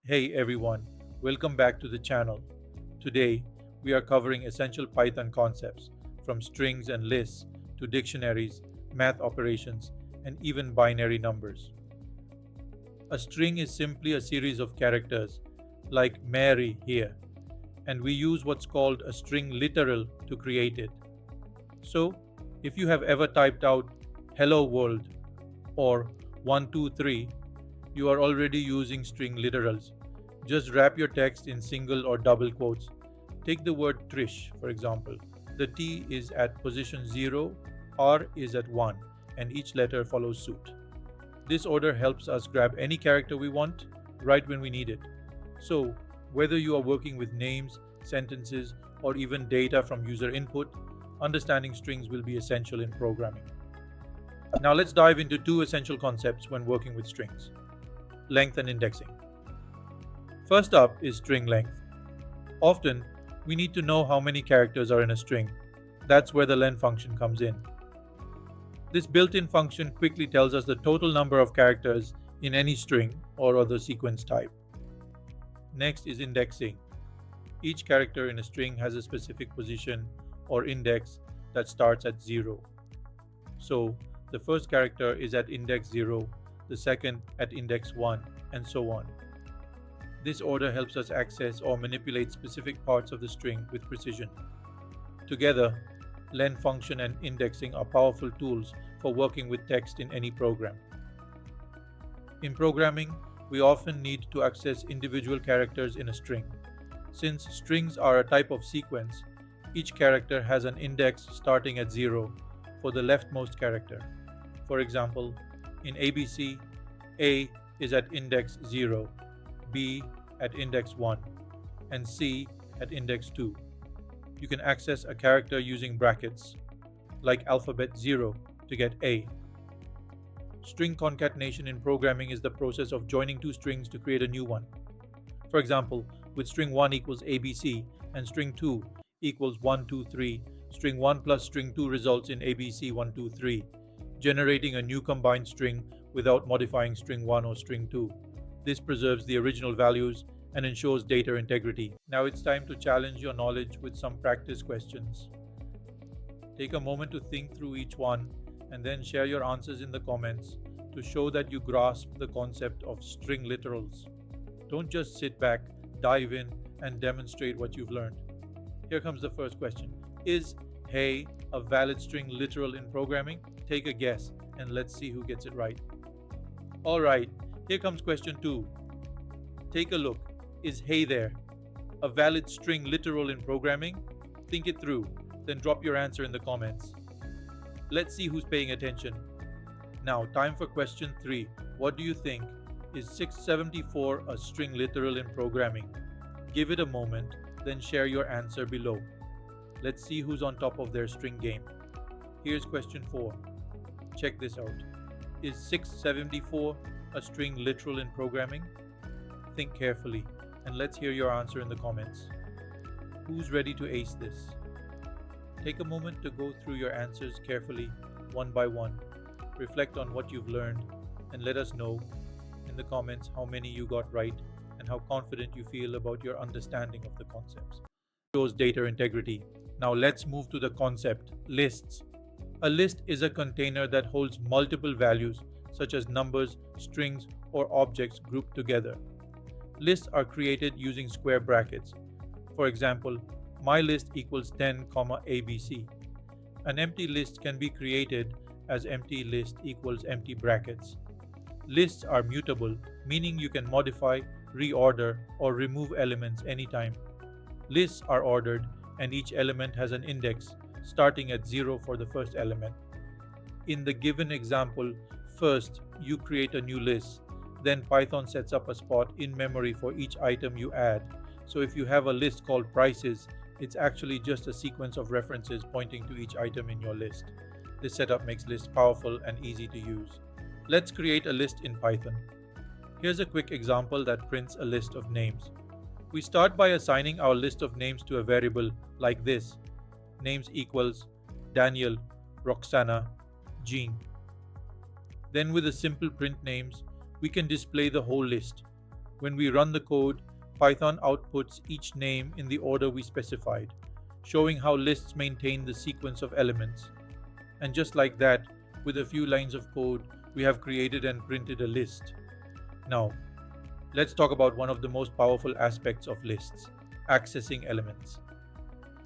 Hey everyone, welcome back to the channel. Today, we are covering essential Python concepts from strings and lists to dictionaries, math operations, and even binary numbers. A string is simply a series of characters, like Mary here, and we use what's called a string literal to create it. So, if you have ever typed out hello world or 123, you are already using string literals. Just wrap your text in single or double quotes. Take the word Trish, for example. The T is at position 0, R is at 1, and each letter follows suit. This order helps us grab any character we want right when we need it. So, whether you are working with names, sentences, or even data from user input, understanding strings will be essential in programming. Now, let's dive into two essential concepts when working with strings: length and indexing. First up is string length. Often, we need to know how many characters are in a string. That's where the len function comes in. This built-in function quickly tells us the total number of characters in any string or other sequence type. Next is indexing. Each character in a string has a specific position or index that starts at 0. So, the first character is at index 0, the second at index 1, and so on. This order helps us access or manipulate specific parts of the string with precision. Together, len function and indexing are powerful tools for working with text in any program. In programming, we often need to access individual characters in a string. Since strings are a type of sequence, each character has an index starting at 0 for the leftmost character. For example, in ABC, A is at index 0, B at index 1, and C at index 2. You can access a character using brackets, like alphabet 0 to get A. String concatenation in programming is the process of joining two strings to create a new one. For example, with string 1 equals ABC and string 2 equals 123, string 1 plus string 2 results in ABC 123, generating a new combined string without modifying string 1 or string 2. This preserves the original values and ensures data integrity. Now it's time to challenge your knowledge with some practice questions. Take a moment to think through each one and then share your answers in the comments to show that you grasp the concept of string literals. Don't just sit back, dive in, and demonstrate what you've learned. Here comes the first question. Is hey a valid string literal in programming? Take a guess and let's see who gets it right. Alright, here comes question 2. Take a look. Is hey there a valid string literal in programming? Think it through, then drop your answer in the comments. Let's see who's paying attention. Now, time for question 3. What do you think? Is 674 a string literal in programming? Give it a moment, then share your answer below. Let's see who's on top of their string game. Here's question 4. Check this out. Is 674 a string literal in programming? Think carefully, and let's hear your answer in the comments. Who's ready to ace this? Take a moment to go through your answers carefully, one by one. Reflect on what you've learned, and let us know in the comments how many you got right and how confident you feel about your understanding of the concepts. Shows data integrity. Now let's move to the concept, lists. A list is a container that holds multiple values, such as numbers, strings, or objects grouped together. Lists are created using square brackets. For example, my list equals 10, ABC. An empty list can be created as empty list equals empty brackets. Lists are mutable, meaning you can modify, reorder, or remove elements anytime. Lists are ordered, and each element has an index, starting at 0 for the first element. In the given example, first you create a new list. Then Python sets up a spot in memory for each item you add. So if you have a list called prices, it's actually just a sequence of references pointing to each item in your list. This setup makes lists powerful and easy to use. Let's create a list in Python. Here's a quick example that prints a list of names. We start by assigning our list of names to a variable like this. Names equals Daniel, Roxana, Jean. Then with a simple print names, we can display the whole list. When we run the code, Python outputs each name in the order we specified, showing how lists maintain the sequence of elements. And just like that, with a few lines of code, we have created and printed a list. Now, let's talk about one of the most powerful aspects of lists: accessing elements.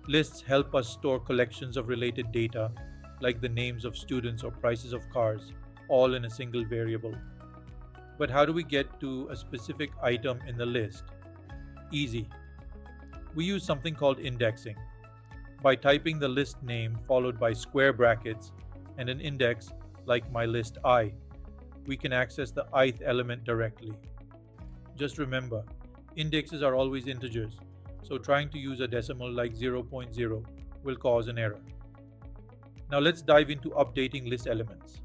Lists help us store collections of related data, like the names of students or prices of cars, all in a single variable. But how do we get to a specific item in the list? Easy. We use something called indexing. By typing the list name followed by square brackets and an index like my list I, we can access the ith element directly. Just remember, indexes are always integers, so trying to use a decimal like zero point 0.0 will cause an error. Now let's dive into updating list elements.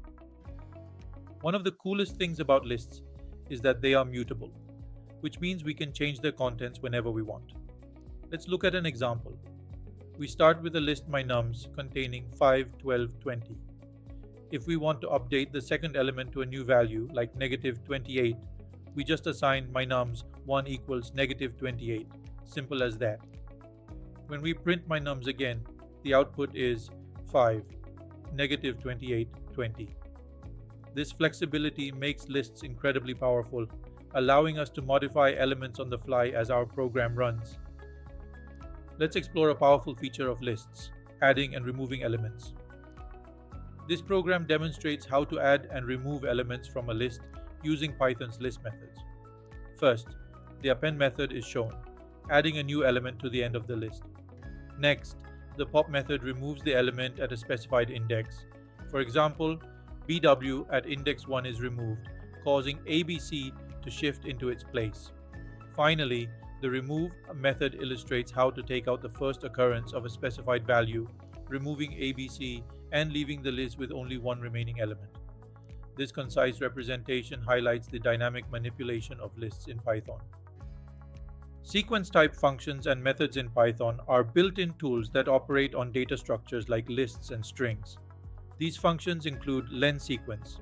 One of the coolest things about lists is that they are mutable, which means we can change their contents whenever we want. Let's look at an example. We start with a list mynums containing 5, 12, 20. If we want to update the second element to a new value like negative 28, we just assign mynums 1 equals negative 28. Simple as that. When we print mynums again, the output is 5, negative 28, 20. This flexibility makes lists incredibly powerful, allowing us to modify elements on the fly as our program runs. Let's explore a powerful feature of lists: adding and removing elements. This program demonstrates how to add and remove elements from a list using Python's list methods. First, the append method is shown, adding a new element to the end of the list. Next, the pop method removes the element at a specified index. For example, BW at index 1 is removed, causing ABC to shift into its place. Finally, the remove method illustrates how to take out the first occurrence of a specified value, removing ABC and leaving the list with only one remaining element. This concise representation highlights the dynamic manipulation of lists in Python. Sequence type functions and methods in Python are built-in tools that operate on data structures like lists and strings. These functions include lenSequence,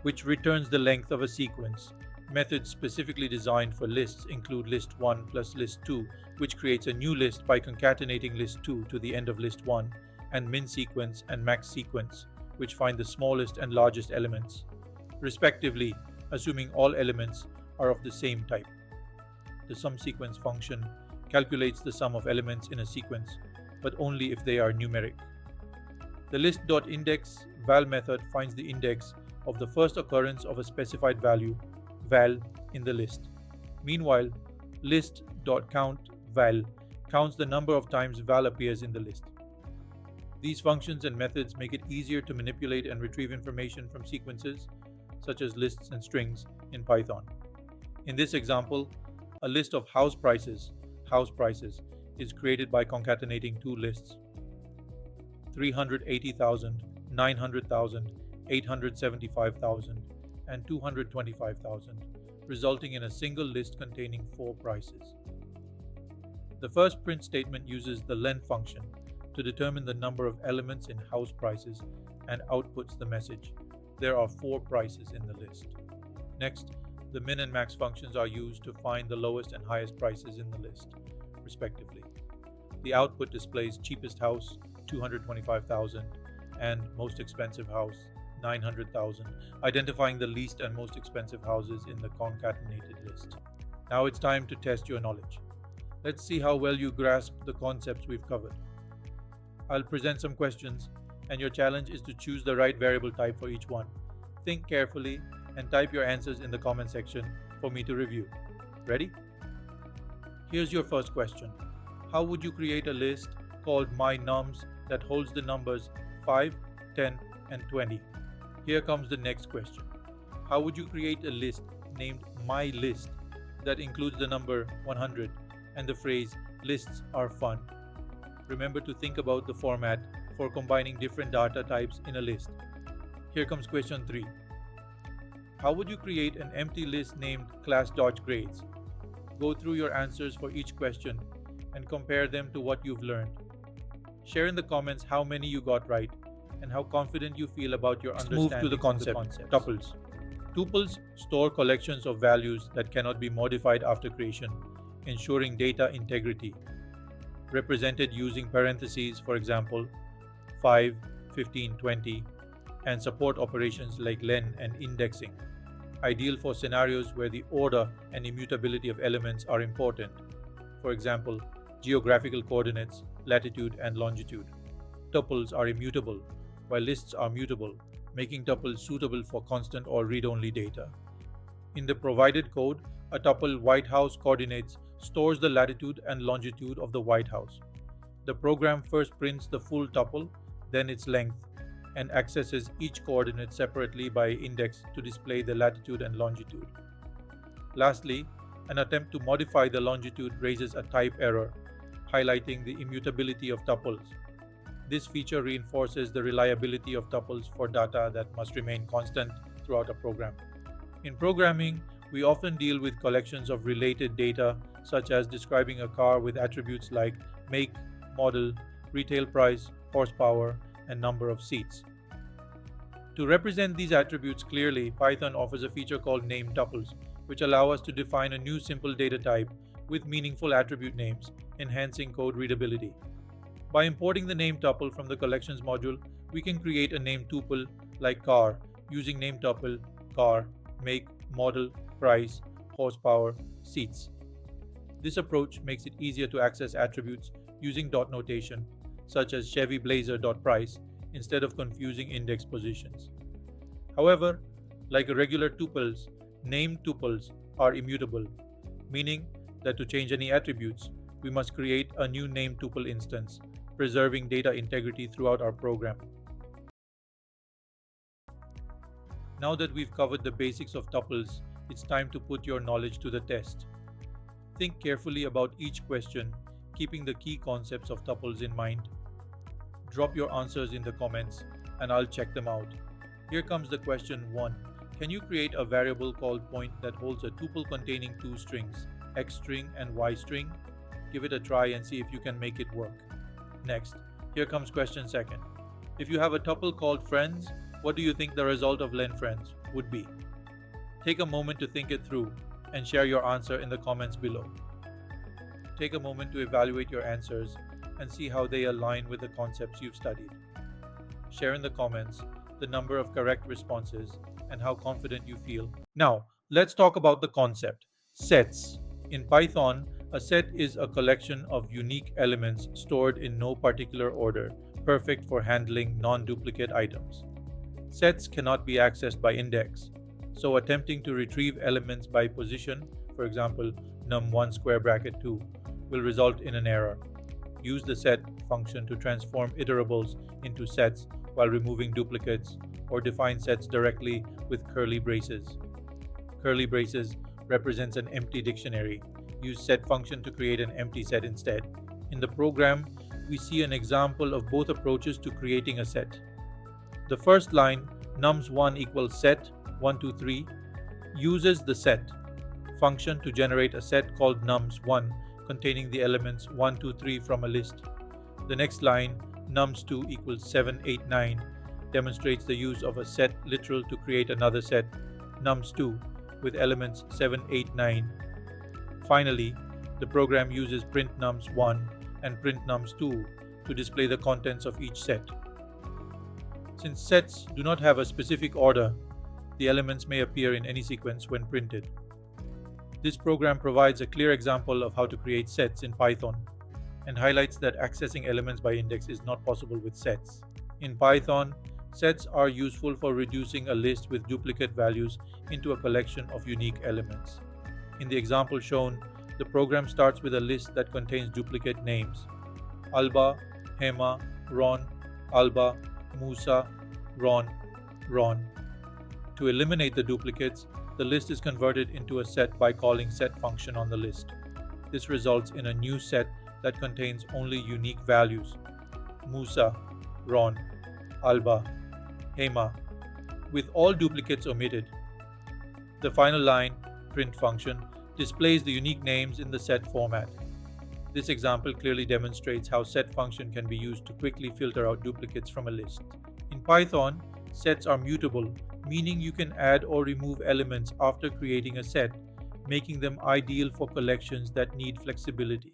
which returns the length of a sequence. Methods specifically designed for lists include list1 plus list2, which creates a new list by concatenating list2 to the end of list1, and minSequence and maxSequence, which find the smallest and largest elements, respectively, assuming all elements are of the same type. The sumSequence function calculates the sum of elements in a sequence, but only if they are numeric. The list.index val method finds the index of the first occurrence of a specified value, val, in the list. Meanwhile, list.countVal counts the number of times val appears in the list. These functions and methods make it easier to manipulate and retrieve information from sequences, such as lists and strings, in Python. In this example, a list of house prices, is created by concatenating two lists: 380,000, 900,000, 875,000, and 225,000, resulting in a single list containing 4 prices. The first print statement uses the len function to determine the number of elements in house prices and outputs the message: there are 4 prices in the list. Next, the min and max functions are used to find the lowest and highest prices in the list, respectively. The output displays cheapest house, 225,000, and most expensive house, 900,000, identifying the least and most expensive houses in the concatenated list. Now it's time to test your knowledge. Let's see how well you grasp the concepts we've covered. I'll present some questions, and your challenge is to choose the right variable type for each one. Think carefully and type your answers in the comment section for me to review. Ready? Here's your first question. How would you create a list called mynums that holds the numbers 5, 10, and 20? Here comes the next question. How would you create a list named myList that includes the number 100 and the phrase lists are fun? Remember to think about the format for combining different data types in a list. Here comes question 3. How would you create an empty list named class.grades? Go through your answers for each question and compare them to what you've learned. Share in the comments how many you got right and how confident you feel about your understanding. Let's move to the concept, tuples. Tuples store collections of values that cannot be modified after creation, ensuring data integrity, represented using parentheses, for example, 5, 15, 20, and support operations like len and indexing, ideal for scenarios where the order and immutability of elements are important, for example, geographical coordinates, latitude, and longitude. Tuples are immutable, while lists are mutable, making tuples suitable for constant or read only data. In the provided code, a tuple White House coordinates stores the latitude and longitude of the White House. The program first prints the full tuple, then its length, and accesses each coordinate separately by index to display the latitude and longitude. Lastly, an attempt to modify the longitude raises a type error, highlighting the immutability of tuples. This feature reinforces the reliability of tuples for data that must remain constant throughout a program. In programming, we often deal with collections of related data, such as describing a car with attributes like make, model, retail price, horsepower, and number of seats. To represent these attributes clearly, Python offers a feature called name tuples, which allow us to define a new simple data type with meaningful attribute names, enhancing code readability. By importing the name tuple from the collections module, we can create a name tuple like car using name tuple car, make, model, price, horsepower, seats. This approach makes it easier to access attributes using dot notation, such as Chevy Blazer.price, instead of confusing index positions. However, like regular tuples, name tuples are immutable, meaning that to change any attributes, we must create a new name tuple instance, preserving data integrity throughout our program. Now that we've covered the basics of tuples, it's time to put your knowledge to the test. Think carefully about each question, keeping the key concepts of tuples in mind. Drop your answers in the comments and I'll check them out. Here comes the question 1. Can you create a variable called point that holds a tuple containing two strings, x string and y string? Give it a try and see if you can make it work. Next, here comes question 2. If you have a tuple called friends, what do you think the result of len friends would be? Take a moment to think it through and share your answer in the comments below. Take a moment to evaluate your answers and see how they align with the concepts you've studied. Share in the comments the number of correct responses and how confident you feel. Now, let's talk about the concept. Sets. In Python, a set is a collection of unique elements stored in no particular order, perfect for handling non-duplicate items. Sets cannot be accessed by index, so attempting to retrieve elements by position, for example, num1 square bracket 2, will result in an error. Use the set function to transform iterables into sets while removing duplicates, or define sets directly with curly braces. Curly braces represents an empty dictionary. Use set function to create an empty set instead. In the program, we see an example of both approaches to creating a set. The first line, nums1 equals set 1, 2, 3, uses the set function to generate a set called nums1 containing the elements 1, 2, 3 from a list. The next line, nums2 equals 7, 8, 9, demonstrates the use of a set literal to create another set, nums2, with elements 7, 8, 9. Finally, the program uses print nums1 and print nums2 to display the contents of each set. Since sets do not have a specific order, the elements may appear in any sequence when printed. This program provides a clear example of how to create sets in Python and highlights that accessing elements by index is not possible with sets. In Python, sets are useful for reducing a list with duplicate values into a collection of unique elements. In the example shown, the program starts with a list that contains duplicate names: Alba, Hema, Ron, Alba, Musa, Ron, Ron. To eliminate the duplicates, the list is converted into a set by calling set function on the list. This results in a new set that contains only unique values: Musa, Ron, Alba, Hema, with all duplicates omitted. The final line, print function, displays the unique names in the set format. This example clearly demonstrates how set function can be used to quickly filter out duplicates from a list. In Python, sets are mutable, meaning you can add or remove elements after creating a set, making them ideal for collections that need flexibility.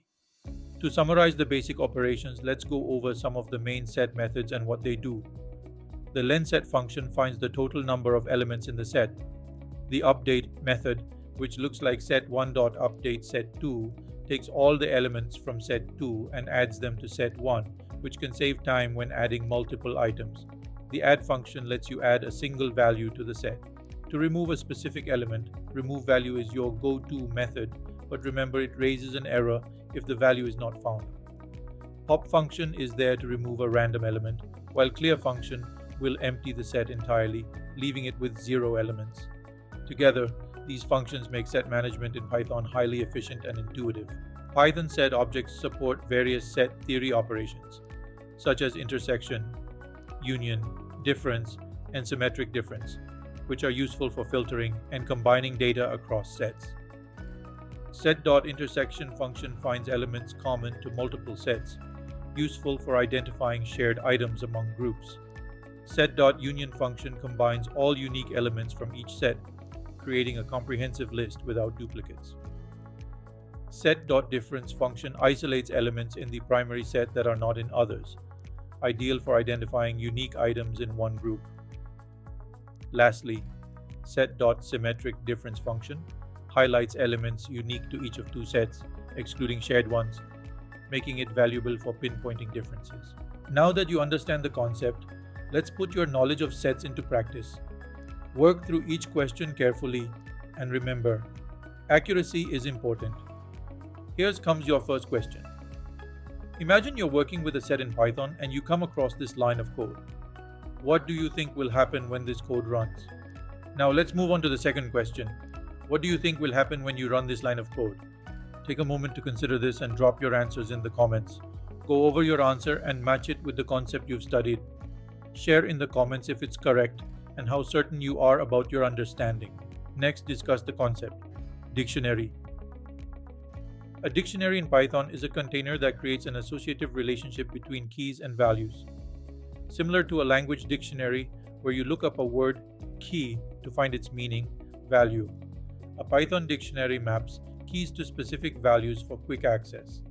To summarize the basic operations, let's go over some of the main set methods and what they do. The lenSet function finds the total number of elements in the set. The update method, which looks like set1.update set2, takes all the elements from set 2 and adds them to set 1, which can save time when adding multiple items. The add function lets you add a single value to the set. To remove a specific element, remove value is your go-to method, but remember it raises an error if the value is not found. Pop function is there to remove a random element, while clear function will empty the set entirely, leaving it with 0 elements. Together, these functions make set management in Python highly efficient and intuitive. Python set objects support various set theory operations, such as intersection, union, difference, and symmetric difference, which are useful for filtering and combining data across sets. Set.intersection function finds elements common to multiple sets, useful for identifying shared items among groups. Set.union function combines all unique elements from each set, creating a comprehensive list without duplicates. Set.difference function isolates elements in the primary set that are not in others, ideal for identifying unique items in one group. Lastly, set.symmetric difference function highlights elements unique to each of two sets, excluding shared ones, making it valuable for pinpointing differences. Now that you understand the concept, let's put your knowledge of sets into practice. Work through each question carefully, and remember, accuracy is important. Here comes your first question. Imagine you're working with a set in Python and you come across this line of code. What do you think will happen when this code runs? Now let's move on to the second question. What do you think will happen when you run this line of code? Take a moment to consider this and drop your answers in the comments. Go over your answer and match it with the concept you've studied. Share in the comments if it's correct and how certain you are about your understanding. Next, discuss the concept. Dictionary. A dictionary in Python is a container that creates an associative relationship between keys and values. Similar to a language dictionary where you look up a word key to find its meaning, value. A Python dictionary maps keys to specific values for quick access.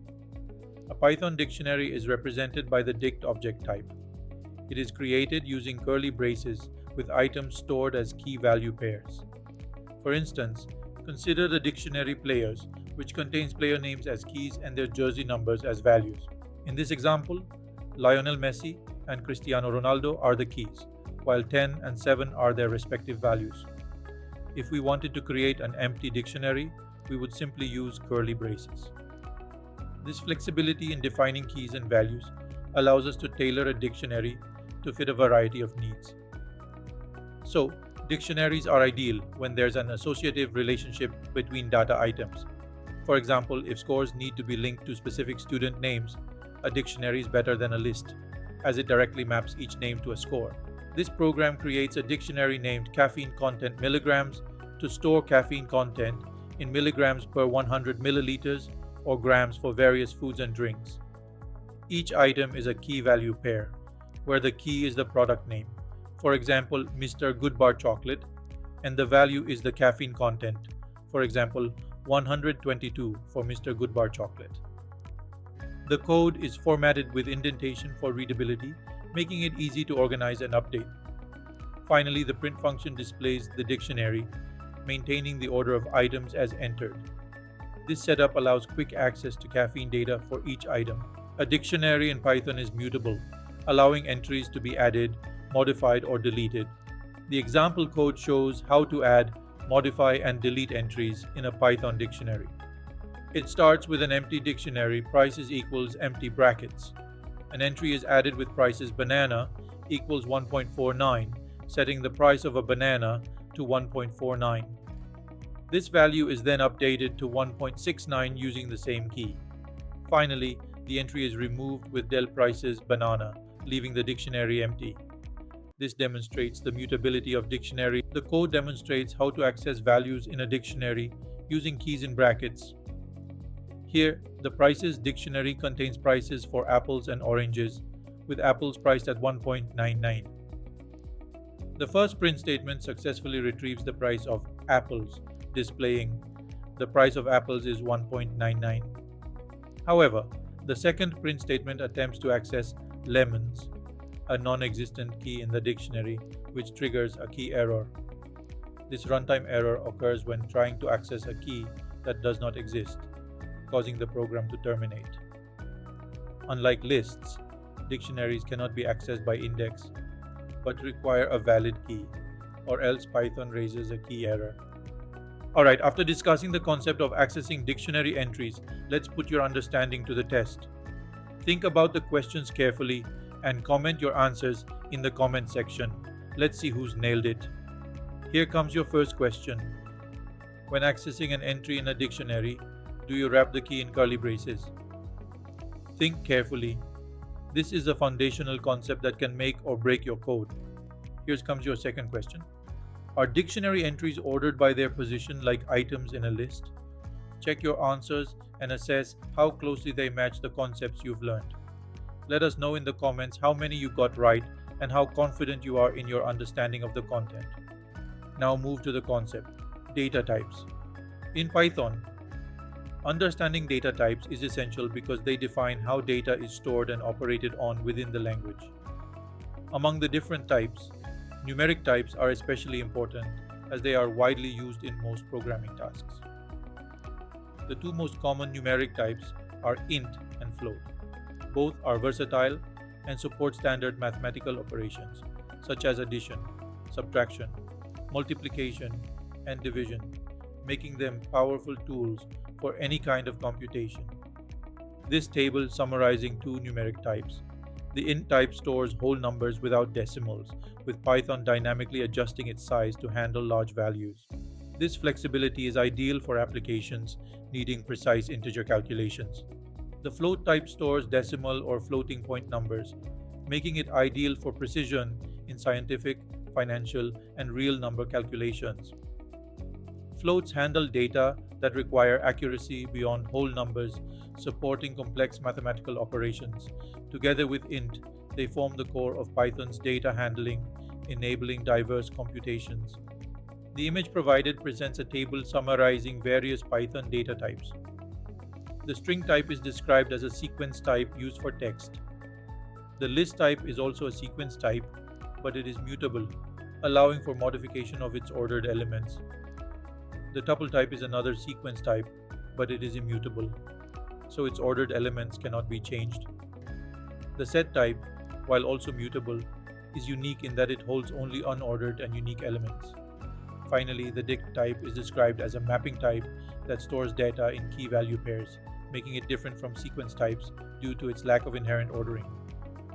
A Python dictionary is represented by the dict object type. It is created using curly braces with items stored as key-value pairs. For instance, consider the dictionary players, which contains player names as keys and their jersey numbers as values. In this example, Lionel Messi and Cristiano Ronaldo are the keys, while 10 and 7 are their respective values. If we wanted to create an empty dictionary, we would simply use curly braces. This flexibility in defining keys and values allows us to tailor a dictionary to fit a variety of needs. So, dictionaries are ideal when there's an associative relationship between data items. For example, if scores need to be linked to specific student names, a dictionary is better than a list, as it directly maps each name to a score. This program creates a dictionary named caffeine content milligrams to store caffeine content in milligrams per 100 milliliters or grams for various foods and drinks. Each item is a key value pair, where the key is the product name, for example, Mr. Goodbar chocolate, and the value is the caffeine content, for example, 122 for Mr. Goodbar chocolate. The code is formatted with indentation for readability, making it easy to organize and update. Finally, the print function displays the dictionary, maintaining the order of items as entered. This setup allows quick access to caffeine data for each item. A dictionary in Python is mutable, allowing entries to be added, modified, or deleted. The example code shows how to add, modify, and delete entries in a Python dictionary. It starts with an empty dictionary, prices equals empty brackets. An entry is added with prices banana equals 1.49, setting the price of a banana to 1.49. This value is then updated to 1.69 using the same key. Finally, the entry is removed with del prices banana, leaving the dictionary empty. This demonstrates the mutability of dictionary. The code demonstrates how to access values in a dictionary using keys in brackets. Here, the prices dictionary contains prices for apples and oranges, with apples priced at 1.99. The first print statement successfully retrieves the price of apples, displaying the price of apples is 1.99. However, the second print statement attempts to access lemons, a non existent key in the dictionary, which triggers a key error. This runtime error occurs when trying to access a key that does not exist, causing the program to terminate. Unlike lists, dictionaries cannot be accessed by index but require a valid key, or else Python raises a key error. Alright, after discussing the concept of accessing dictionary entries, let's put your understanding to the test. Think about the questions carefully and comment your answers in the comment section. Let's see who's nailed it. Here comes your first question. When accessing an entry in a dictionary, do you wrap the key in curly braces? Think carefully. This is a foundational concept that can make or break your code. Here comes your second question. Are dictionary entries ordered by their position like items in a list? Check your answers and assess how closely they match the concepts you've learned. Let us know in the comments how many you got right and how confident you are in your understanding of the content. Now move to the concept, data types. In Python, understanding data types is essential because they define how data is stored and operated on within the language. Among the different types, numeric types are especially important as they are widely used in most programming tasks. The two most common numeric types are int and float. Both are versatile and support standard mathematical operations such as addition, subtraction, multiplication, and division, making them powerful tools for any kind of computation. This table summarizing two numeric types. The int type stores whole numbers without decimals, with Python dynamically adjusting its size to handle large values. This flexibility is ideal for applications needing precise integer calculations. The float type stores decimal or floating point numbers, making it ideal for precision in scientific, financial, and real number calculations. Floats handle data that require accuracy beyond whole numbers, supporting complex mathematical operations. Together with int, they form the core of Python's data handling, enabling diverse computations. The image provided presents a table summarizing various Python data types. The string type is described as a sequence type used for text. The list type is also a sequence type, but it is mutable, allowing for modification of its ordered elements. The tuple type is another sequence type, but it is immutable, so its ordered elements cannot be changed. The set type, while also mutable, is unique in that it holds only unordered and unique elements. Finally, the dict type is described as a mapping type that stores data in key value pairs, making it different from sequence types due to its lack of inherent ordering.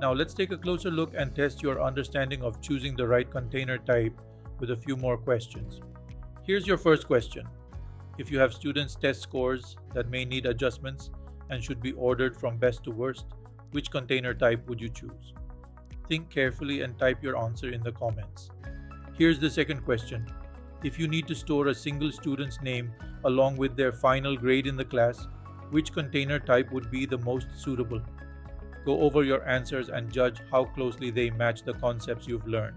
Now let's take a closer look and test your understanding of choosing the right container type with a few more questions. Here's your first question. If you have students' test scores that may need adjustments and should be ordered from best to worst, which container type would you choose? Think carefully and type your answer in the comments. Here's the second question. If you need to store a single student's name along with their final grade in the class, which container type would be the most suitable? Go over your answers and judge how closely they match the concepts you've learned.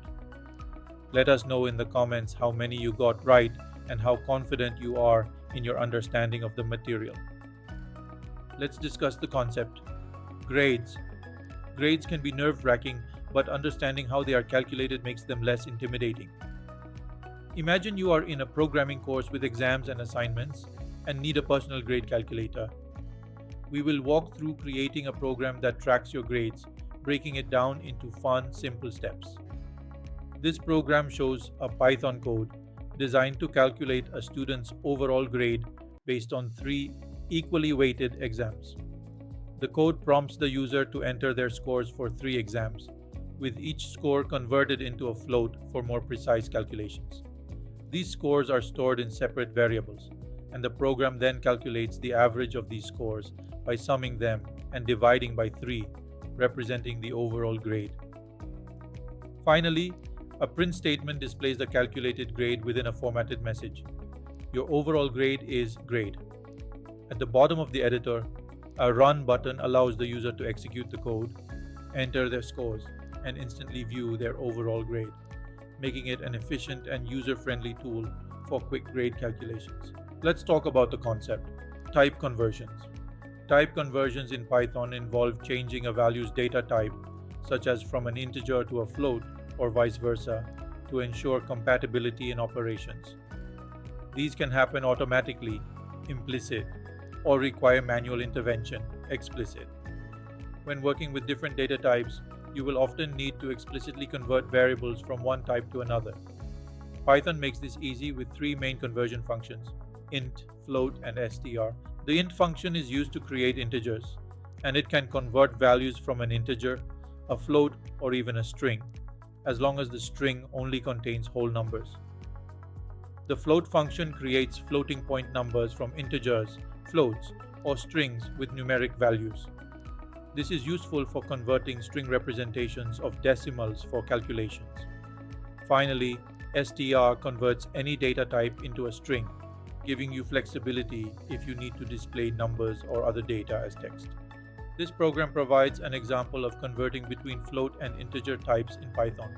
Let us know in the comments how many you got right and how confident you are in your understanding of the material. Let's discuss the concept. Grades. Grades can be nerve-wracking, but understanding how they are calculated makes them less intimidating. Imagine you are in a programming course with exams and assignments and need a personal grade calculator. We will walk through creating a program that tracks your grades, breaking it down into fun, simple steps. This program shows a Python code designed to calculate a student's overall grade based on 3 equally weighted exams. The code prompts the user to enter their scores for 3 exams, with each score converted into a float for more precise calculations. These scores are stored in separate variables, and the program then calculates the average of these scores by summing them and dividing by 3, representing the overall grade. Finally, a print statement displays the calculated grade within a formatted message. Your overall grade is grade. At the bottom of the editor, a Run button allows the user to execute the code, enter their scores, and instantly view their overall grade. making it an efficient and user-friendly tool for quick grade calculations. Let's talk about the concept. Type conversions. Type conversions in Python involve changing a value's data type, such as from an integer to a float or vice versa, to ensure compatibility in operations. These can happen automatically, implicit, or require manual intervention, explicit. When working with different data types, you will often need to explicitly convert variables from one type to another. Python makes this easy with three main conversion functions: int, float, and str. The int function is used to create integers, and it can convert values from an integer, a float, or even a string, as long as the string only contains whole numbers. The float function creates floating point numbers from integers, floats, or strings with numeric values. This is useful for converting string representations of decimals for calculations. Finally, str converts any data type into a string, giving you flexibility if you need to display numbers or other data as text. This program provides an example of converting between float and integer types in Python.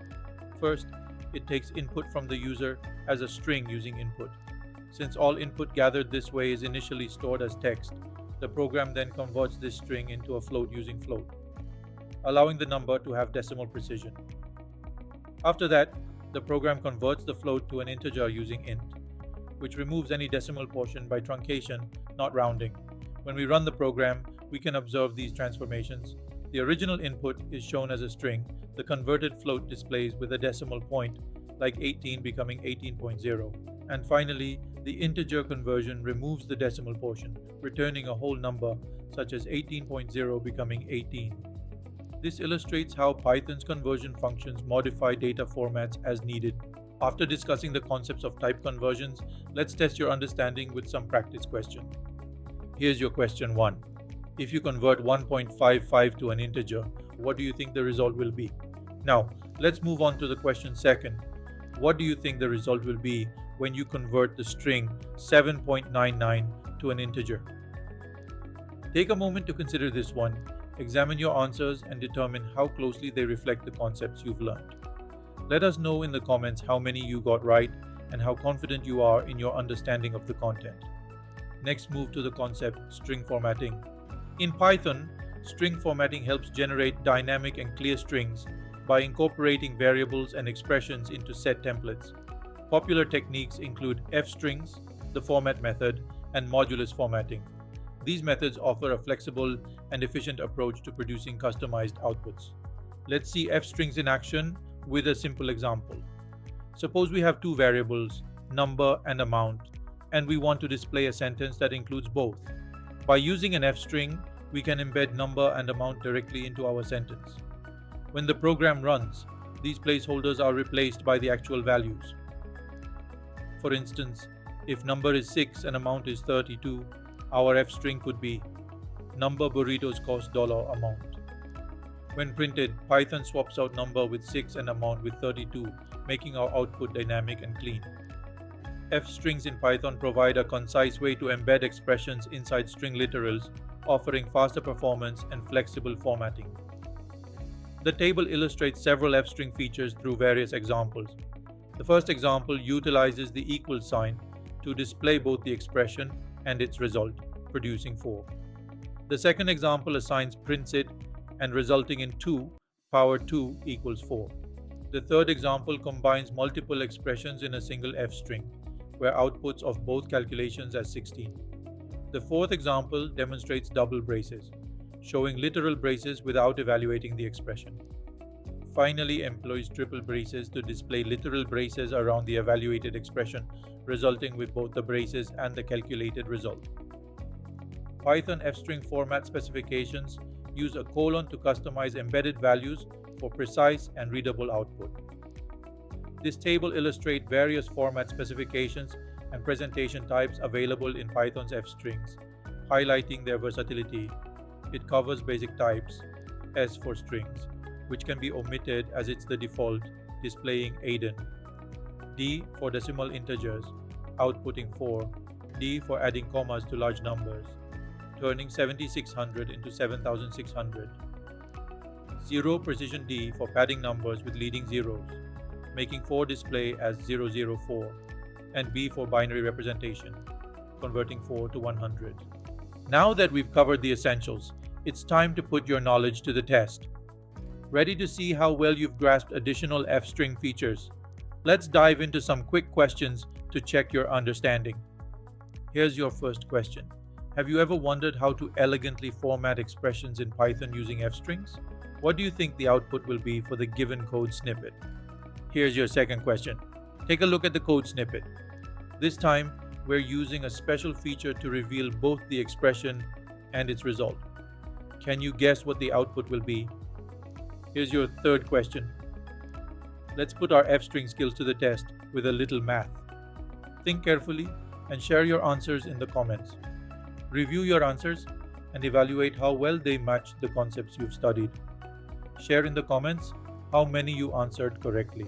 First, it takes input from the user as a string using input. Since all input gathered this way is initially stored as text, the program then converts this string into a float using float, allowing the number to have decimal precision. After that, the program converts the float to an integer using int, which removes any decimal portion by truncation, not rounding. When we run the program, we can observe these transformations. The original input is shown as a string, the converted float displays with a decimal point, like 18 becoming 18.0, and finally, the integer conversion removes the decimal portion, returning a whole number, such as 18.0 becoming 18. This illustrates how Python's conversion functions modify data formats as needed. After discussing the concepts of type conversions, let's test your understanding with some practice questions. Here's your question 1. If you convert 1.55 to an integer, what do you think the result will be? Now, let's move on to the question 2. What do you think the result will be when you convert the string 7.99 to an integer? Take a moment to consider this one, examine your answers, and determine how closely they reflect the concepts you've learned. Let us know in the comments how many you got right and how confident you are in your understanding of the content. Next, move to the concept string formatting. In Python, string formatting helps generate dynamic and clear strings by incorporating variables and expressions into set templates. Popular techniques include fstrings, the format method, and modulus formatting. These methods offer a flexible and efficient approach to producing customized outputs. Let's see fstrings in action with a simple example. Suppose we have two variables, number and amount, and we want to display a sentence that includes both. By using an fstring, we can embed number and amount directly into our sentence. When the program runs, these placeholders are replaced by the actual values. For instance, if number is 6 and amount is 32, our fstring could be number burritos cost $amount. When printed, Python swaps out number with 6 and amount with 32, making our output dynamic and clean. Fstrings in Python provide a concise way to embed expressions inside string literals, offering faster performance and flexible formatting. The table illustrates several fstring features through various examples. The first example utilizes the equal sign to display both the expression and its result, producing 4. The second example assigns printsid and resulting in 2 power 2 equals 4. The third example combines multiple expressions in a single fstring, where outputs of both calculations as 16. The fourth example demonstrates double braces, showing literal braces without evaluating the expression. Finally, employs triple braces to display literal braces around the evaluated expression, resulting with both the braces and the calculated result. Python fstring format specifications use a colon to customize embedded values for precise and readable output. This table illustrates various format specifications and presentation types available in Python's fstrings, highlighting their versatility. It covers basic types, S for strings, which can be omitted as it's the default, displaying Aiden, D for decimal integers, outputting 4, D for adding commas to large numbers, turning 7600 into 7600, 0 precision D for padding numbers with leading zeros, making 4 display as 004, and B for binary representation, converting 4 to 100. Now that we've covered the essentials, it's time to put your knowledge to the test. Ready to see how well you've grasped additional F-string features? Let's dive into some quick questions to check your understanding. Here's your first question. Have you ever wondered how to elegantly format expressions in Python using F-strings? What do you think the output will be for the given code snippet? Here's your second question. Take a look at the code snippet. This time, we're using a special feature to reveal both the expression and its result. Can you guess what the output will be? Here's your third question. Let's put our F-string skills to the test with a little math. Think carefully and share your answers in the comments. Review your answers and evaluate how well they match the concepts you've studied. Share in the comments how many you answered correctly.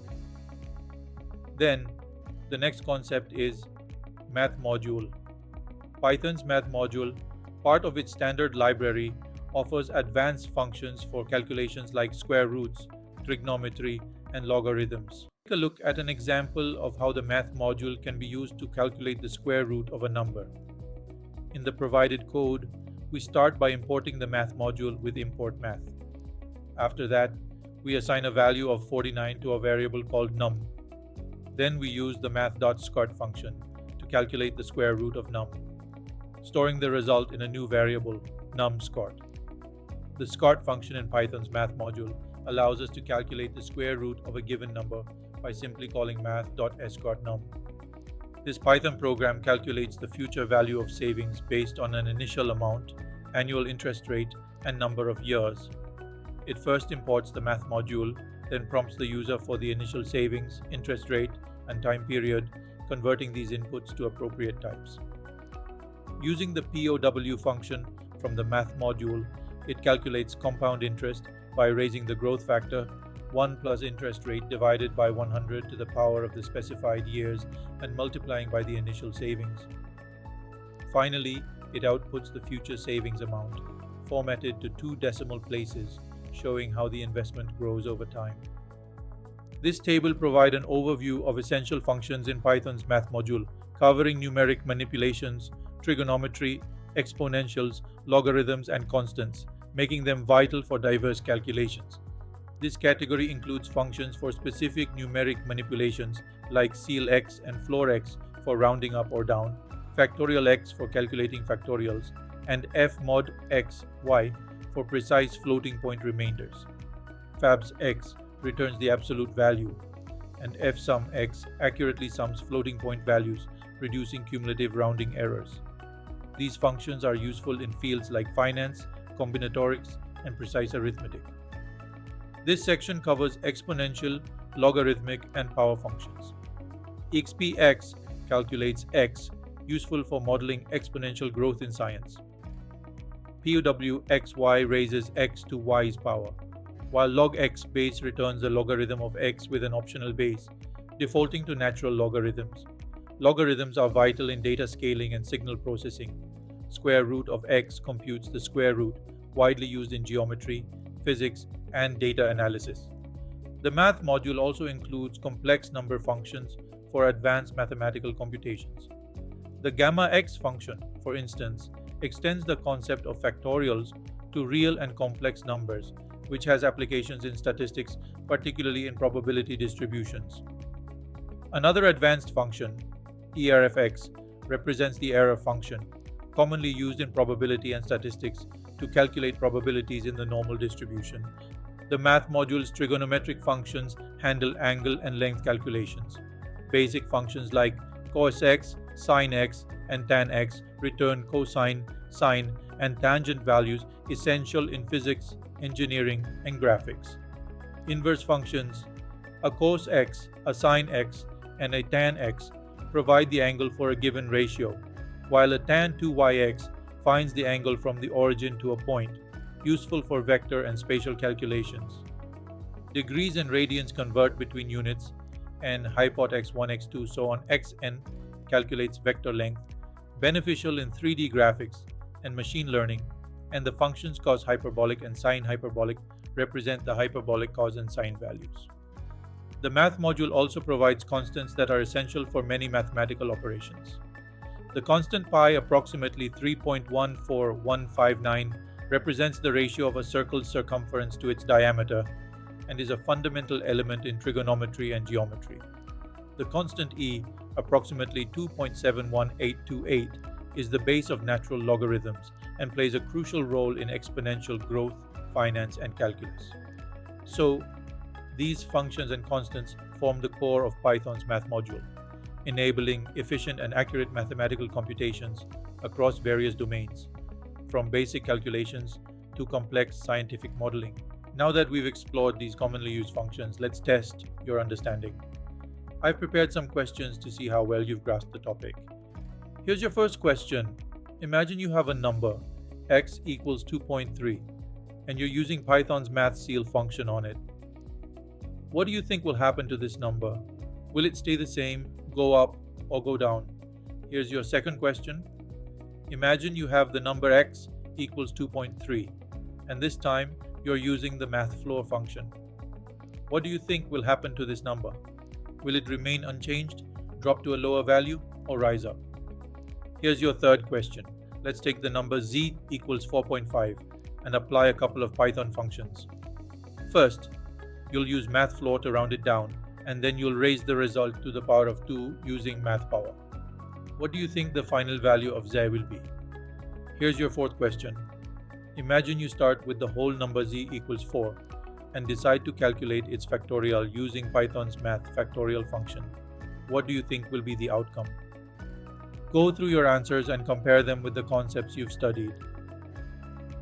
Then, the next concept is Math Module. Python's Math Module, part of its standard library, offers advanced functions for calculations like square roots, trigonometry, and logarithms. Take a look at an example of how the Math Module can be used to calculate the square root of a number. In the provided code, we start by importing the Math Module with import math. After that, we assign a value of 49 to a variable called num. Then we use the math.scot function to calculate the square root of num, storing the result in a new variable, numscot. The scot function in Python's math module allows us to calculate the square root of a given number by simply calling math.scotnum. This Python program calculates the future value of savings based on an initial amount, annual interest rate, and number of years. It first imports the math module, then prompts the user for the initial savings, interest rate, and time period, converting these inputs to appropriate types. Using the POW function from the math module, it calculates compound interest by raising the growth factor 1 plus interest rate divided by 100 to the power of the specified years and multiplying by the initial savings. Finally, it outputs the future savings amount, formatted to 2 decimal places, showing how the investment grows over time. This table provides an overview of essential functions in Python's math module, covering numeric manipulations, trigonometry, exponentials, logarithms, and constants, making them vital for diverse calculations. This category includes functions for specific numeric manipulations like ceilx and floorx for rounding up or down, factorial x for calculating factorials, and fmod x, y for precise floating point remainders. Fabs x returns the absolute value, and fsum x accurately sums floating point values, reducing cumulative rounding errors. These functions are useful in fields like finance, combinatorics, and precise arithmetic. This section covers exponential, logarithmic, and power functions. expx calculates x, useful for modeling exponential growth in science. POWXY raises x to y's power, while log x base returns the logarithm of x with an optional base, defaulting to natural logarithms. Logarithms are vital in data scaling and signal processing. Square root of x computes the square root, widely used in geometry, physics, and data analysis. The math module also includes complex number functions for advanced mathematical computations. The gamma x function, for instance, extends the concept of factorials to real and complex numbers, which has applications in statistics, particularly in probability distributions. Another advanced function, erfx, represents the error function, commonly used in probability and statistics to calculate probabilities in the normal distribution. The math module's trigonometric functions handle angle and length calculations. Basic functions like cos x, sin x, and tan x return cosine, sine, and tangent values essential in physics, engineering, and graphics. Inverse functions, a cos x, a sin x, and a tan x provide the angle for a given ratio, while a tan 2yx finds the angle from the origin to a point, useful for vector and spatial calculations. Degrees and radians convert between units, and hypot x1, x2, so on xn calculates vector length, beneficial in 3D graphics and machine learning, and the functions cos hyperbolic and sine hyperbolic represent the hyperbolic cos and sine values. The math module also provides constants that are essential for many mathematical operations. The constant pi, approximately 3.14159, represents the ratio of a circle's circumference to its diameter and is a fundamental element in trigonometry and geometry. The constant e, approximately 2.71828, is the base of natural logarithms and plays a crucial role in exponential growth, finance, and calculus. So, these functions and constants form the core of Python's math module, enabling efficient and accurate mathematical computations across various domains, from basic calculations to complex scientific modeling. Now that we've explored these commonly used functions, let's test your understanding. I've prepared some questions to see how well you've grasped the topic. Here's your first question. Imagine you have a number, x equals 2.3, and you're using Python's mathseal function on it. What do you think will happen to this number? Will it stay the same, go up, or go down? Here's your second question. Imagine you have the number x equals 2.3, and this time you're using the mathfloor function. What do you think will happen to this number? Will it remain unchanged, drop to a lower value, or rise up? Here's your third question. Let's take the number z equals 4.5 and apply a couple of Python functions. First, you'll use mathfloor to round it down, and then you'll raise the result to the power of 2 using mathpower. What do you think the final value of z will be? Here's your fourth question. Imagine you start with the whole number z equals 4 and decide to calculate its factorial using Python's math factorial function. What do you think will be the outcome? Go through your answers and compare them with the concepts you've studied.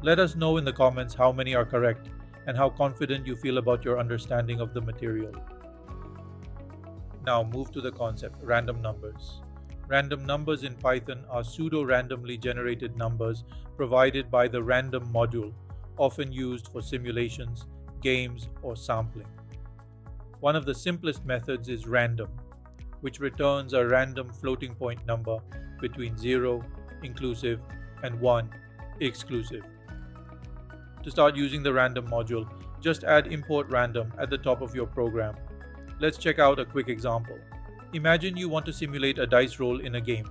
Let us know in the comments how many are correct and how confident you feel about your understanding of the material. Now move to the concept, random numbers. Random numbers in Python are pseudo-randomly generated numbers provided by the random module, often used for simulations, games, or sampling. One of the simplest methods is random, which returns a random floating point number between 0, inclusive, and 1, exclusive. To start using the random module, just add import random at the top of your program. Let's check out a quick example. Imagine you want to simulate a dice roll in a game.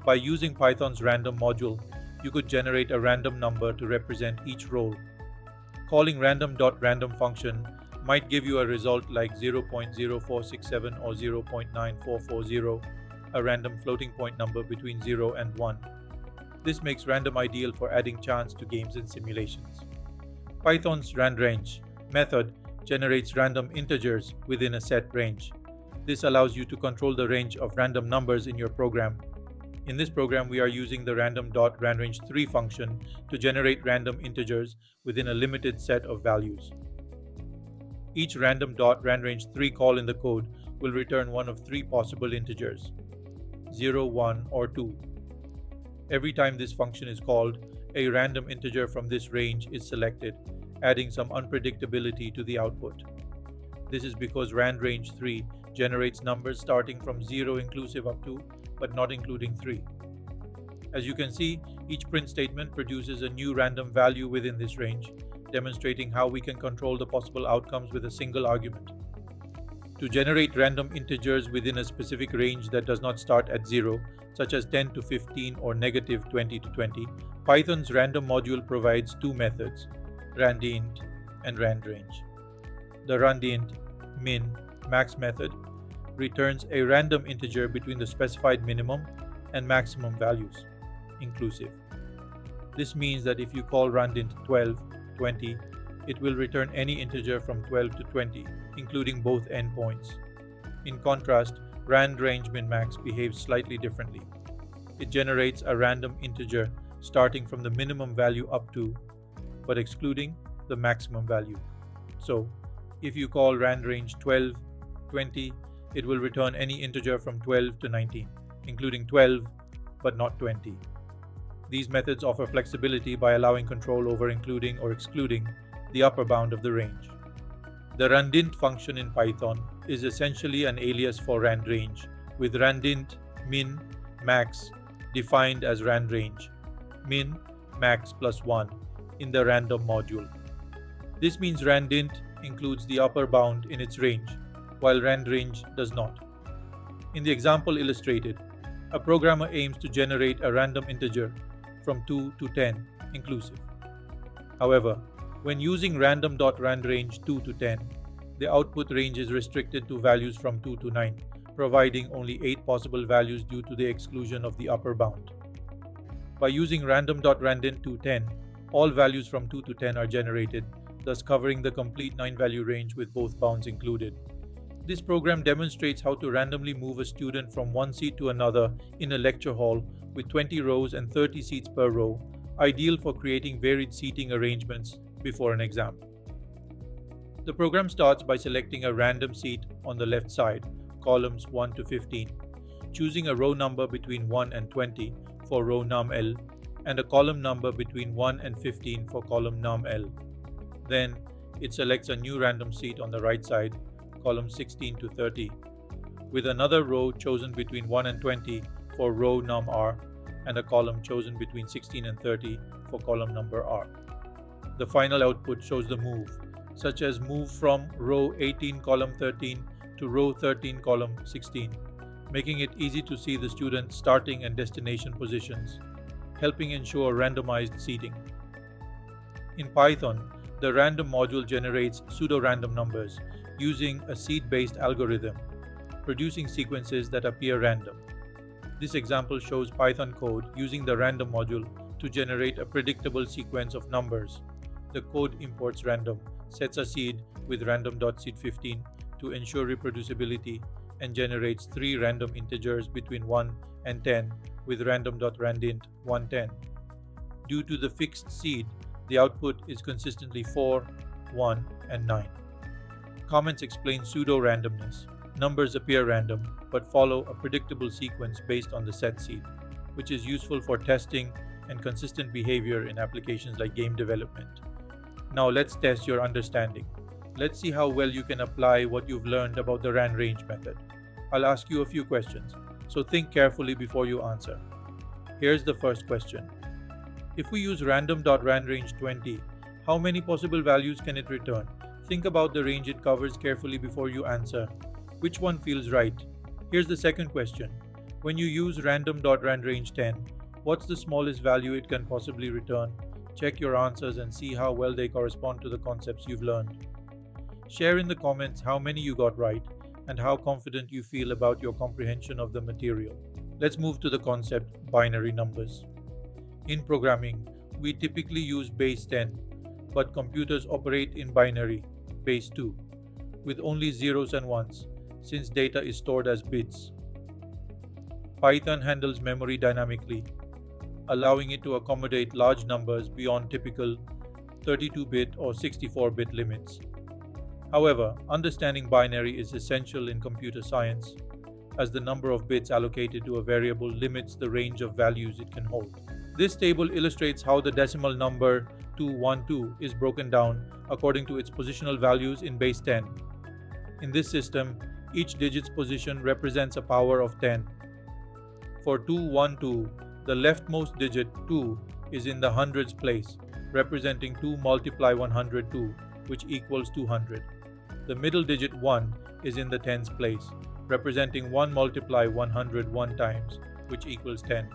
By using Python's random module, you could generate a random number to represent each roll. Calling random.random function might give you a result like 0.0467 or 0.9440, a random floating point number between 0 and 1. This makes random ideal for adding chance to games and simulations. Python's randrange method generates random integers within a set range. This allows you to control the range of random numbers in your program. In this program, we are using the random.randrange3 function to generate random integers within a limited set of values. Each random.randrange3 call in the code will return one of three possible integers, 0, 1, or 2. Every time this function is called, a random integer from this range is selected, adding some unpredictability to the output. This is because randrange3 generates numbers starting from 0 inclusive up to, but not including 3. As you can see, each print statement produces a new random value within this range, demonstrating how we can control the possible outcomes with a single argument. To generate random integers within a specific range that does not start at 0, such as 10 to 15 or negative 20 to 20, Python's random module provides two methods, randint and randrange. The randint min max method returns a random integer between the specified minimum and maximum values, inclusive. This means that if you call randint 12, 20, it will return any integer from 12 to 20, including both endpoints. In contrast, randrange min-max behaves slightly differently. It generates a random integer starting from the minimum value up to, but excluding the maximum value. So, if you call randrange 12, 20, it will return any integer from 12 to 19, including 12, but not 20. These methods offer flexibility by allowing control over including or excluding the upper bound of the range. The randint function in Python is essentially an alias for randrange, with randint min max defined as randrange, min max plus 1 in the random module. This means randint includes the upper bound in its range, while randrange does not. In the example illustrated, a programmer aims to generate a random integer from 2 to 10 inclusive. However, when using random.randrange 2 to 10, the output range is restricted to values from 2 to 9, providing only 8 possible values due to the exclusion of the upper bound. By using random.randint to 10, all values from 2 to 10 are generated, thus covering the complete 9-value range with both bounds included. This program demonstrates how to randomly move a student from one seat to another in a lecture hall with 20 rows and 30 seats per row, ideal for creating varied seating arrangements before an exam. The program starts by selecting a random seat on the left side, columns 1 to 15, choosing a row number between 1 and 20 for row num L, and a column number between 1 and 15 for column num L. Then, it selects a new random seat on the right side, column 16 to 30, with another row chosen between 1 and 20 for row num R, and a column chosen between 16 and 30 for column number R. The final output shows the move, such as move from row 18 column 13 to row 13 column 16, making it easy to see the student's starting and destination positions, helping ensure randomized seating. In Python, the random module generates pseudo-random numbers using a seed-based algorithm, producing sequences that appear random. This example shows Python code using the random module to generate a predictable sequence of numbers. The code imports random, sets a seed with random.seed15 to ensure reproducibility, and generates 3 random integers between 1 and 10 with random.randint 110. Due to the fixed seed, the output is consistently 4, 1, and 9. Comments explain pseudo-randomness. Numbers appear random, but follow a predictable sequence based on the set seed, which is useful for testing and consistent behavior in applications like game development. Now let's test your understanding. Let's see how well you can apply what you've learned about the randrange method. I'll ask you a few questions, so think carefully before you answer. Here's the first question. If we use random.randrange 20, how many possible values can it return? Think about the range it covers carefully before you answer. Which one feels right? Here's the second question. When you use random.randrange 10, what's the smallest value it can possibly return? Check your answers and see how well they correspond to the concepts you've learned. Share in the comments how many you got right and how confident you feel about your comprehension of the material. Let's move to the concept binary numbers. In programming, we typically use base 10, but computers operate in binary, base 2, with only zeros and ones, since data is stored as bits. Python handles memory dynamically, allowing it to accommodate large numbers beyond typical 32-bit or 64-bit limits. However, understanding binary is essential in computer science, as the number of bits allocated to a variable limits the range of values it can hold. This table illustrates how the decimal number 212 is broken down according to its positional values in base 10. In this system, each digit's position represents a power of 10. For 212, the leftmost digit 2 is in the hundreds place, representing 2 multiply 102, which equals 200. The middle digit 1 is in the tens place, representing 1 multiply 100 one times, which equals 10.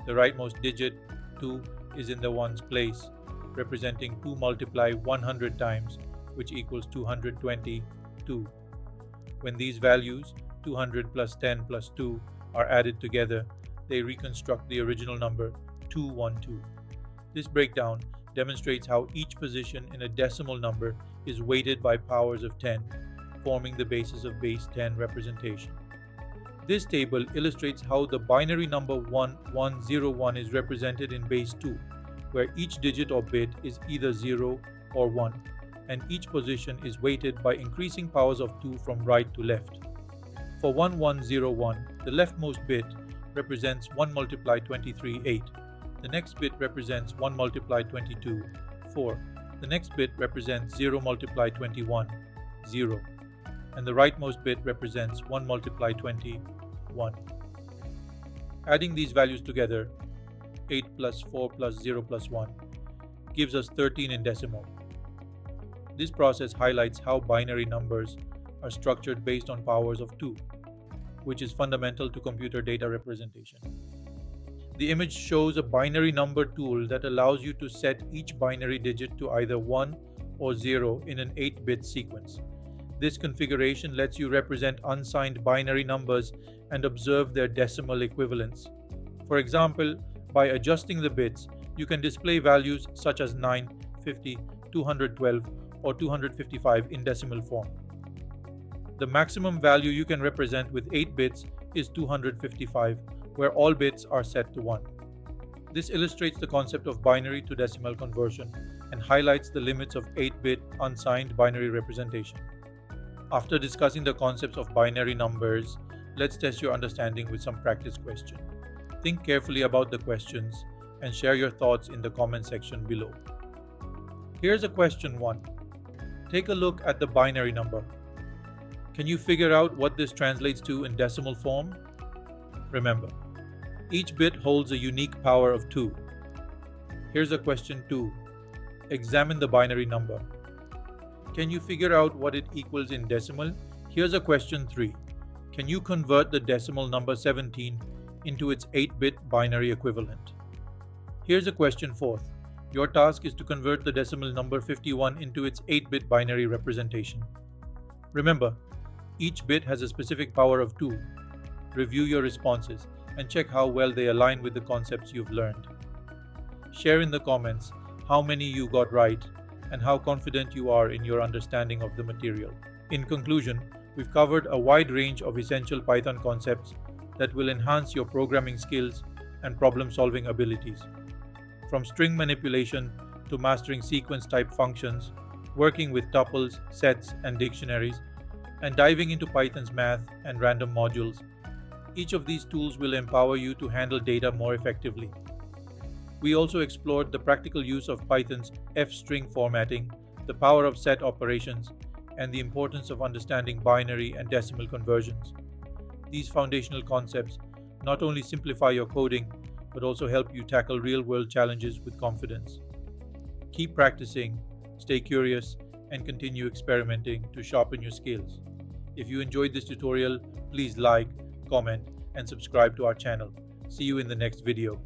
The rightmost digit 2 is in the ones place, representing 2 multiply 100 times, which equals 222. When these values, 200 plus 10 plus 2, are added together, they reconstruct the original number 212. This breakdown demonstrates how each position in a decimal number is weighted by powers of 10, forming the basis of base 10 representation. This table illustrates how the binary number 1101 is represented in base 2, where each digit or bit is either 0 or 1, and each position is weighted by increasing powers of 2 from right to left. For 1101, the leftmost bit represents 1 multiply 23, 8. The next bit represents 1 multiply 22, 4. The next bit represents 0 multiply 21, 0. And the rightmost bit represents 1 multiply 20, 1. Adding these values together, 8 plus 4 plus 0 plus 1, gives us 13 in decimal. This process highlights how binary numbers are structured based on powers of 2, which is fundamental to computer data representation. The image shows a binary number tool that allows you to set each binary digit to either 1 or 0 in an 8-bit sequence. This configuration lets you represent unsigned binary numbers and observe their decimal equivalents. For example, by adjusting the bits, you can display values such as 9, 50, 212, or 255 in decimal form. The maximum value you can represent with 8 bits is 255, where all bits are set to 1. This illustrates the concept of binary to decimal conversion and highlights the limits of 8-bit unsigned binary representation. After discussing the concepts of binary numbers, let's test your understanding with some practice questions. Think carefully about the questions and share your thoughts in the comment section below. Here's a question 1. Take a look at the binary number. Can you figure out what this translates to in decimal form? Remember, each bit holds a unique power of 2. Here's a question 2. Examine the binary number. Can you figure out what it equals in decimal? Here's a question 3. Can you convert the decimal number 17 into its 8-bit binary equivalent? Here's a question 4. Your task is to convert the decimal number 51 into its 8-bit binary representation. Remember, each bit has a specific power of 2. Review your responses and check how well they align with the concepts you've learned. Share in the comments how many you got right and how confident you are in your understanding of the material. In conclusion, we've covered a wide range of essential Python concepts that will enhance your programming skills and problem-solving abilities. From string manipulation to mastering sequence-type functions, working with tuples, sets, and dictionaries, and diving into Python's math and random modules, each of these tools will empower you to handle data more effectively. We also explored the practical use of Python's f-string formatting, the power of set operations, and the importance of understanding binary and decimal conversions. These foundational concepts not only simplify your coding, but also help you tackle real-world challenges with confidence. Keep practicing, stay curious, and continue experimenting to sharpen your skills. If you enjoyed this tutorial, please like, comment, and subscribe to our channel. See you in the next video.